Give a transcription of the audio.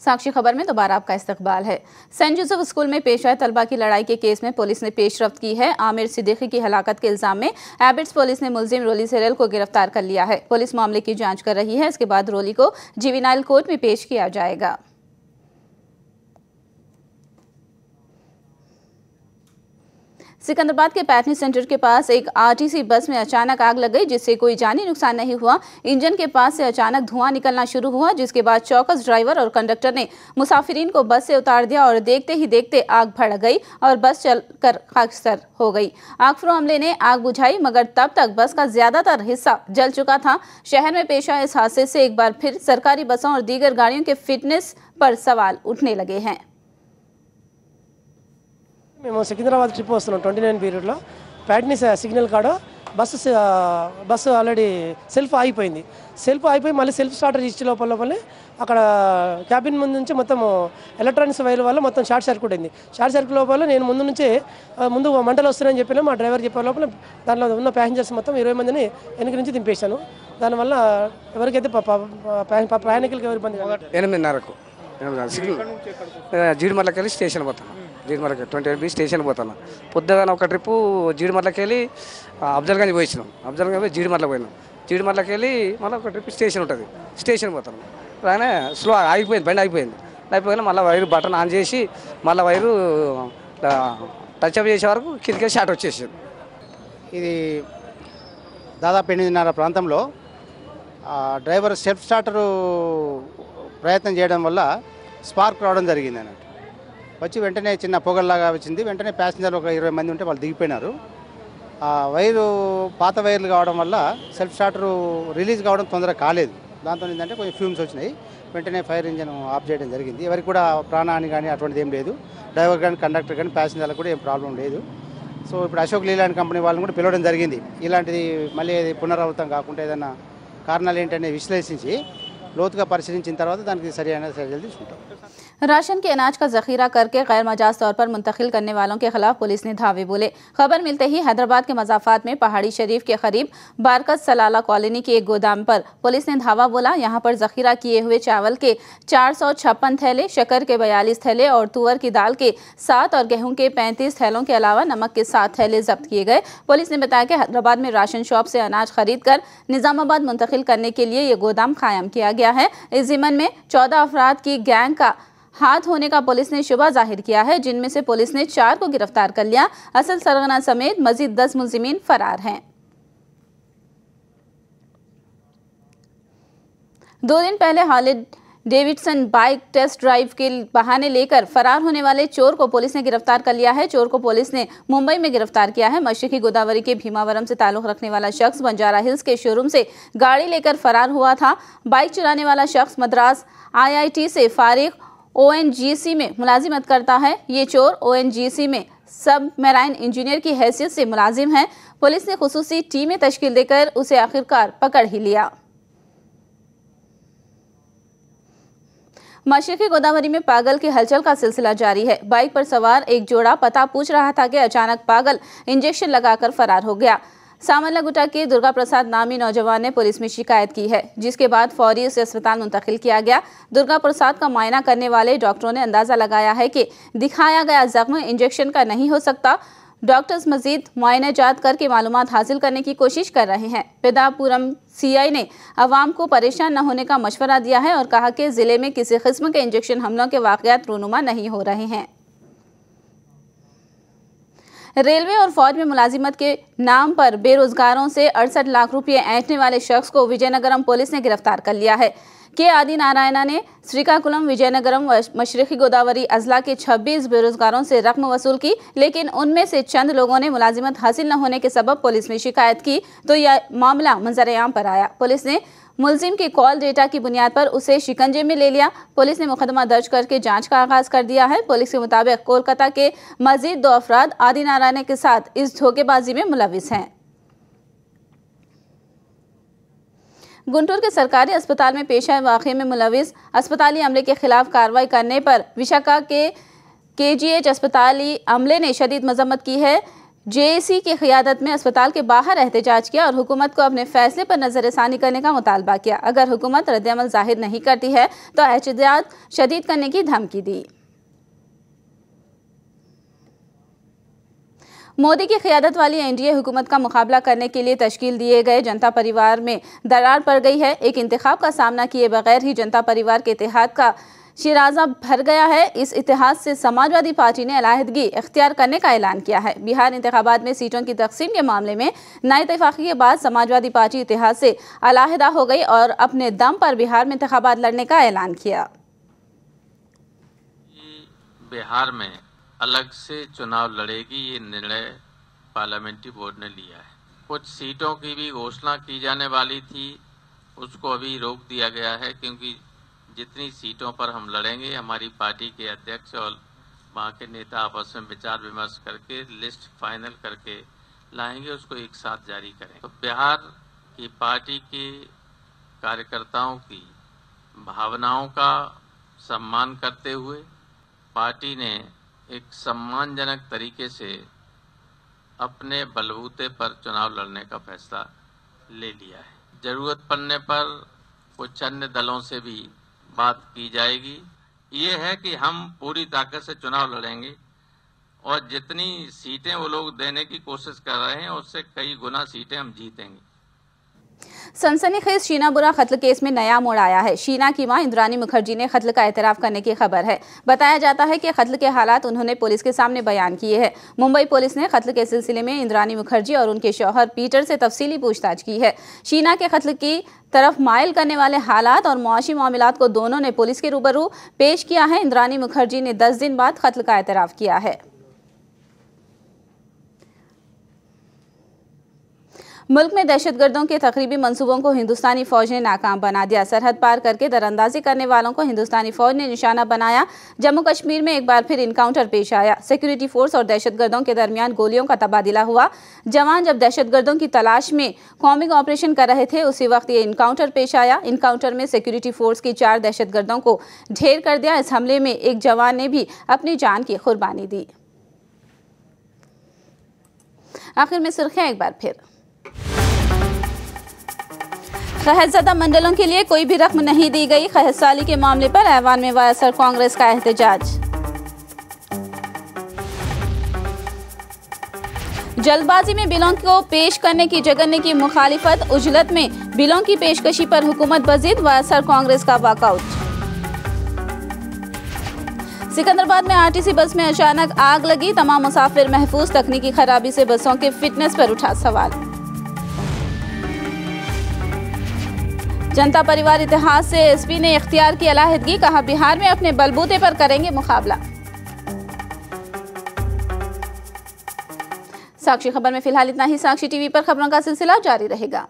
साक्षी खबर में दोबारा आपका इस्तकबाल है। सेंट जोसेफ स्कूल में पेश आए तलबा की लड़ाई के केस में पुलिस ने पेशरफ्त की है। आमिर सिद्दीकी की हलाकत के इल्जाम में एबिट्स पुलिस ने मुलजिम रोली सेरेल को गिरफ्तार कर लिया है। पुलिस मामले की जांच कर रही है। इसके बाद रोली को जुवेनाइल कोर्ट में पेश किया जाएगा। सिकंदराबाद के पैटनी सेंटर के पास एक आरटीसी बस में अचानक आग लग गई, जिससे कोई जानी नुकसान नहीं हुआ। इंजन के पास से अचानक धुआं निकलना शुरू हुआ, जिसके बाद चौकस ड्राइवर और कंडक्टर ने मुसाफिरीन को बस से उतार दिया और देखते ही देखते आग भड़क गई और बस चलकर खाकसर हो गई। आगफरो अमले ने आग बुझाई, मगर तब तक बस का ज्यादातर हिस्सा जल चुका था। शहर में पेश आए इस हादसे से एक बार फिर सरकारी बसों और दीगर गाड़ियों के फिटनेस पर सवाल उठने लगे हैं। మేము సికింద్రాబాద్ ట్రిప్ వస్తున్నాం 29 పీరియడ్లో ప్యాట్నీ సిగ్నల్ కాడ బస్సు ఆల్రెడీ సెల్ఫ్ ఆగిపోయి మళ్ళీ సెల్ఫ్ స్టార్టర్ ఇచ్చే లోపలనే అక్కడ క్యాబిన్ ముందు నుంచి మొత్తం ఎలక్ట్రానిక్స్ వైర్ వల్ల మొత్తం షార్ట్ సర్క్యూట్ అయింది। షార్ట్ సర్క్యూట్ లోపల నేను ముందు మంటలు వస్తున్నాయని చెప్పినా మా డ్రైవర్ చెప్పే లోపల దానిలో ఉన్న ప్యాసింజర్స్ మొత్తం 20 మందిని వెనక నుంచి దింపేశాను। దానివల్ల ఎవరికైతే ప్రయాణికులకు ఎవరు ఇబ్బంది కాదు। 8:30కు జీడిమర్లకి వెళ్ళి స్టేషన్ పోతాను। జీడిమర్లకి 28B స్టేషన్ పోతాను। పొద్దుగానే ఒక ట్రిప్పు జీడిమర్లకి వెళ్ళి అఫ్జల్గంజ్ పోయినాం। అఫ్జల్గంజ్ పోయి జీడిమర్లకి పోయినాం। జీడిమర్లకి వెళ్ళి మళ్ళీ ఒక ట్రిప్ స్టేషన్ ఉంటుంది, స్టేషన్ పోతాను। రాగానే స్లో ఆగిపోయింది, బండి అయిపోయినా మళ్ళీ వైరు బటన్ ఆన్ చేసి మళ్ళీ వైరు టచ్ అప్ చేసే వరకు కిందకి షార్ట్ వచ్చేసింది। ఇది దాదాపు 8:30 ప్రాంతంలో డ్రైవర్ సెల్ఫ్ స్టార్టరు ప్రయత్నం చేయడం వల్ల స్పార్క్ రావడం జరిగింది అన్నట్టు। వచ్చి వెంటనే చిన్న పొగల్లాగా వచ్చింది। వెంటనే ప్యాసింజర్లు ఒక 20 మంది ఉంటే వాళ్ళు దిగిపోయినారు। వైరు పాత వైర్లు కావడం వల్ల సెల్ఫ్ స్టార్టరు రిలీజ్ కావడం తొందరగా కాలేదు। దాంతో ఏంటంటే కొంచెం ఫ్యూమ్స్ వచ్చినాయి। వెంటనే ఫైర్ ఇంజన్ ఆఫ్ చేయడం జరిగింది। ఎవరికి కూడా ప్రాణహాని కానీ అటువంటిది ఏం లేదు। డ్రైవర్ కానీ కండక్టర్ కానీ ప్యాసింజర్లకు కూడా ఏం ప్రాబ్లం లేదు। సో ఇప్పుడు అశోక్ లీలాండ్ కంపెనీ వాళ్ళని కూడా పిలవడం జరిగింది। ఇలాంటిది మళ్ళీ పునరావృతం కాకుండా ఏదైనా కారణాలు ఏంటనే విశ్లేషించి లోతుగా పరిశీలించిన తర్వాత దానికి సరైన చర్యలు తీసుకుంటాం। राशन के अनाज का जखीरा करके गैर मजाज तौर पर मुंतकिल करने वालों के खिलाफ पुलिस ने धावे बोले। खबर मिलते ही हैदराबाद के मजाफात में पहाड़ी शरीफ के करीब बारकत सलाला कॉलोनी के एक गोदाम पर पुलिस ने धावा बोला। यहां पर जखीरा किए हुए चावल के 456 थैले, शक्कर के 42 थैले और तुअर की दाल के 7 और गेहूं के 35 थैलों के अलावा नमक के 7 थैले जब्त किए गए। पुलिस ने बताया कि हैदराबाद में राशन शॉप से अनाज खरीद कर निजामाबाद मुंतकिल करने के लिए ये गोदाम कायम किया गया है। इस जिमन में 14 अफराद की गैंग का हाथ होने का पुलिस ने शुबा जाहिर किया है, जिनमें से पुलिस ने 4 को गिरफ्तार कर लिया। असल सरगना समेत मजीद 10 मुलजिमीन फरार हैं। 2 दिन पहले Harley Davidson bike test drive के बहाने लेकर फरार होने वाले चोर को पुलिस ने गिरफ्तार कर लिया है। चोर को पुलिस ने मुंबई में गिरफ्तार किया है। मशरकी गोदावरी के भीमावरम से ताल्लुक रखने वाला शख्स बंजारा हिल्स के शोरूम से गाड़ी लेकर फरार हुआ था। बाइक चलाने वाला शख्स मद्रास IIT से फारिग ONGC में मुलाजिमत करता है। ये चोर ONGC में सब मेराइन इंजीनियर की हैसियत से मुलाजिम है। पुलिस ने खुसूसी टीमें तश्कील देकर उसे आखिरकार पकड़ ही लिया। मशरकी गोदावरी में पागल की हलचल का सिलसिला जारी है। बाइक पर सवार एक जोड़ा पता पूछ रहा था कि अचानक पागल इंजेक्शन लगाकर फरार हो गया। सामला गुटा के दुर्गा प्रसाद नामी नौजवान ने पुलिस में शिकायत की है, जिसके बाद फौरी उसे अस्पताल मुंतकिल किया गया। दुर्गा प्रसाद का मुआयना करने वाले डॉक्टरों ने अंदाजा लगाया है कि दिखाया गया जख्म इंजेक्शन का नहीं हो सकता। डॉक्टर्स मजीद मुआयना जात करके मालूमात हासिल करने की कोशिश कर रहे हैं। पेदापुरम CI ने अवाम को परेशान न होने का मशवरा दिया है और कहा कि जिले में किसी किस्म के इंजेक्शन हमलों के वाकयात रूनुमा नहीं हो रहे हैं। रेलवे और फौज में मुलाजिमत के नाम पर बेरोजगारों से 68 लाख रुपये ऐंठने वाले शख्स को विजयनगरम पुलिस ने गिरफ्तार कर लिया है। के आदि नारायणा ने श्रीकाकुलम, विजयनगरम व मशरकी गोदावरी अजला के 26 बेरोजगारों से रकम वसूल की, लेकिन उनमें से चंद लोगों ने मुलाजिमत हासिल न होने के सबब पुलिस में शिकायत की तो यह मामला मंजर-ए-आम पर आया। पुलिस ने मुलजिम के कॉल डेटा की बुनियाद पर उसे शिकंजे में ले लिया। पुलिस ने मुकदमा दर्ज करके जांच का आगाज कर दिया है। पुलिस के मुताबिक कोलकाता के मजीद 2 अफराद आदि नारायण के साथ इस धोखेबाजी में मुलविस हैं। गुंटूर के सरकारी अस्पताल में पेश आए वाक़े में मुलविस अस्पताली अमले के खिलाफ कार्रवाई करने पर विशाखा के KGH अस्पताली अमले ने शदीद मजम्मत की है। जेएसी की क़ियादत में अस्पताल के बाहर एहतजाज किया और हुकूमत को अपने फैसले पर नज़रसानी करने का मुतालबा किया। अगर हुकूमत रद्द-ए-अमल ज़ाहिर नहीं करती है तो एहतजाज शदीद करने की धमकी दी। मोदी की क़ियादत वाली एनडीए हुकूमत का मुकाबला करने के लिए तश्कील दिए गए जनता परिवार में दरार पड़ गई है। एक इंतखाब का सामना किए बगैर ही जनता परिवार के इत्तेहाद का शिराजा भर गया है। इस इत्तेहाद से समाजवादी पार्टी ने अलहदगी इख्तियार करने का ऐलान किया है। बिहार इंतखाबात में सीटों की तकसीम के मामले में नई इत्तेफाकी के बाद समाजवादी पार्टी इत्तेहाद से अलहदा हो गई और अपने दम पर बिहार में इंतखाबात लड़ने का ऐलान किया। बिहार में अलग से चुनाव लड़ेगी, ये निर्णय पार्लियामेंट्री बोर्ड ने लिया है। कुछ सीटों की भी घोषणा की जाने वाली थी, उसको अभी रोक दिया गया है, क्योंकि जितनी सीटों पर हम लड़ेंगे हमारी पार्टी के अध्यक्ष और वहाँ के नेता आपस में विचार विमर्श करके लिस्ट फाइनल करके लाएंगे, उसको एक साथ जारी करें। तो बिहार की पार्टी के कार्यकर्ताओं की भावनाओं का सम्मान करते हुए पार्टी ने एक सम्मानजनक तरीके से अपने बलबूते पर चुनाव लड़ने का फैसला ले लिया है। जरूरत पड़ने पर कुछ अन्य दलों से भी बात की जाएगी। ये है कि हम पूरी ताकत से चुनाव लड़ेंगे और जितनी सीटें वो लोग देने की कोशिश कर रहे हैं उससे कई गुना सीटें हम जीतेंगे। सनसनीखेज शीना बोरा कत्ल केस में नया मोड़ आया है। शीना की मां इंद्रानी मुखर्जी ने कत्ल का एतराफ करने की खबर है। बताया जाता है कि कत्ल के हालात उन्होंने पुलिस के सामने बयान किए हैं। मुंबई पुलिस ने कत्ल के सिलसिले में इंद्रानी मुखर्जी और उनके शौहर पीटर से तफसीली पूछताछ की है। शीना के कत्ल की तरफ माइल करने वाले हालात और मुआशी मामलात को दोनों ने पुलिस के रूबरू पेश किया है। इंद्रानी मुखर्जी ने 10 दिन बाद कत्ल का एतराफ किया है। मुल्क में दहशतगर्दों के तकरीबी मंसूबों को हिंदुस्तानी फौज ने नाकाम बना दिया। सरहद पार करके दरअंदाजी करने वालों को हिंदुस्तानी फौज ने निशाना बनाया। जम्मू कश्मीर में एक बार फिर इनकाउंटर पेश आया। सिक्योरिटी फोर्स और दहशतगर्दों के दरमियान गोलियों का तबादला हुआ। जवान जब दहशतगर्दों की तलाश में कॉम्बिंग ऑपरेशन कर रहे थे, उसी वक्त ये इनकाउंटर पेश आया। इनकाउंटर में सिक्योरिटी फोर्स की 4 दहशतगर्दों को ढेर कर दिया। इस हमले में एक जवान ने भी अपनी जान की कुर्बानी दी। आखिर में सुर्खियां एक बार फिर। खैरज़दा मंडलों के लिए कोई भी रकम नहीं दी गई। खैरसाली के मामले पर ऐवान में वायएसआर कांग्रेस का एहतजाज। जल्दबाजी में बिलों को पेश करने की जगन्य की मुखालिफत। उजलत में बिलों की पेशकशी पर हुकूमत बज़िद। वायएसआर कांग्रेस का वॉकआउट। सिकंदराबाद में आरटीसी बस में अचानक आग लगी। तमाम मुसाफिर महफूज। तकनीकी खराबी से बसों के फिटनेस पर उठा सवाल। जनता परिवार इतिहास से एसपी ने इख्तियार की अलहदगी। कहा बिहार में अपने बलबूते पर करेंगे मुकाबला। साक्षी खबर में फिलहाल इतना ही। साक्षी टीवी पर खबरों का सिलसिला जारी रहेगा।